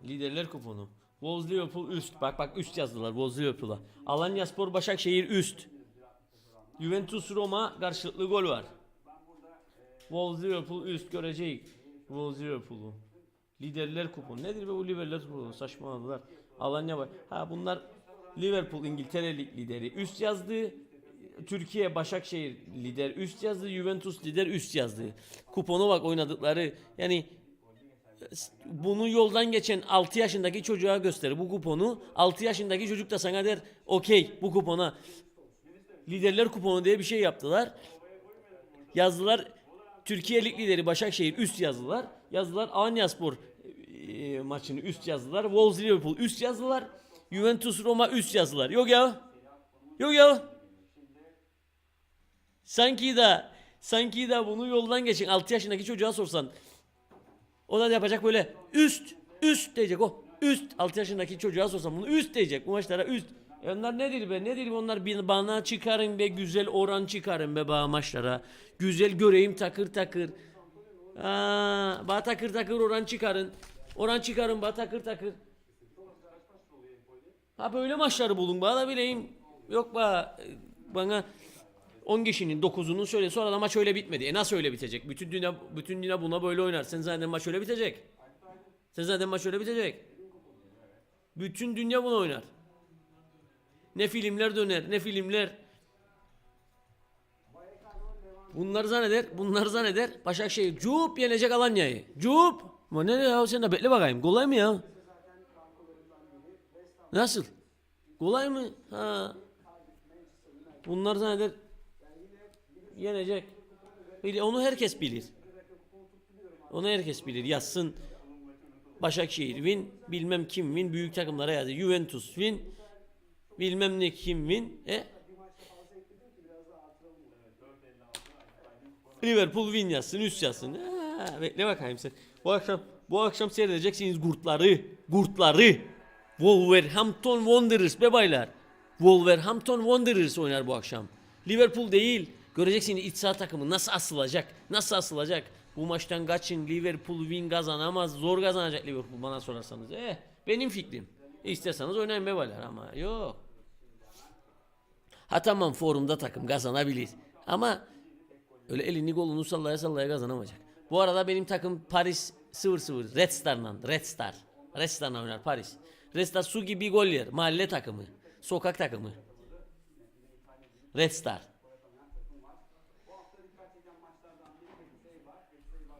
Liderler kuponu. Wolves Liverpool üst. Bak üst yazdılar Wolves Liverpool'a. Alanyaspor Başakşehir üst. Juventus Roma karşılıklı gol var. Wolves Liverpool üst göreceğiz. Wolves Liverpool'u. Liderler kuponu. Nedir be bu liderler kuponu? Saçmaladılar. Alanya var. Ha bunlar Liverpool İngiltere Lig lideri. Üst yazdı. Türkiye Başakşehir lider üst yazdı. Juventus lider üst yazdı. Kuponu bak oynadıkları. Yani bunu yoldan geçen 6 yaşındaki çocuğa gösterir. Bu kuponu 6 yaşındaki çocuk da sana der okey bu kupona. Liderler kuponu diye bir şey yaptılar. Yazdılar Türkiye Lig lideri Başakşehir üst yazdılar. Yazdılar Alanyaspor maçını üst yazdılar. Wolves Liverpool üst yazdılar. Juventus Roma üst yazdılar. Yok ya. Yok ya. Sanki da bunu yoldan geçen 6 yaşındaki çocuğa sorsan o da yapacak böyle üst diyecek o. Üst 6 yaşındaki çocuğa sorsan bunu üst diyecek. Bu maçlara üst. Onlar nedir be? Nedir onlar? Bana çıkarın be güzel oran çıkarın be bana maçlara. Güzel göreyim takır takır. Bana takır takır oran çıkarın. Oran çıkarın bana takır takır. Ha böyle maçları bulun bana da bileyim. Yok bana 10 kişinin 9'unun söyle sonra da maç öyle bitmedi. Nasıl öyle bitecek? Bütün dünya buna böyle oynar. Sen zaten maç öyle bitecek. Bütün dünya bunu oynar. Ne filmler döner, ne filmler. Bunlar zanneder. Başakşehir cuup yenecek Alanya'yı. Cuup. Ama ne ya sen de bekle bakayım. Kolay mı ya? Nasıl? Kolay mı? Ha. Bunlar zanneder yenecek. Onu herkes bilir. Yazsın. Başakşehir win, bilmem kim win, büyük takımlara yazdı. Juventus win, bilmem ne kim win. Liverpool win yazsın, üst yazsın. Bekle bakayım sen. Bu akşam seyredeceksiniz kurtları. Wolverhampton Wanderers be baylar. Wolverhampton Wanderers oynar bu akşam. Liverpool değil. Göreceksiniz iç saha takımı nasıl asılacak. Bu maçtan kaçın. Liverpool win kazanamaz. Zor kazanacak Liverpool bana sorarsanız. Benim fikrim. İsterseniz oynayın be baylar ama yok. Ha tamam forumda takım kazanabilir. Ama öyle elini kolunu sallaya kazanamayacak. Bu arada benim takım Paris 0-0 Red Star'la oynar Paris. Red Star su gibi gol yer. Mahalle takımı. Sokak takımı. Red Star.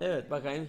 Evet bakayım.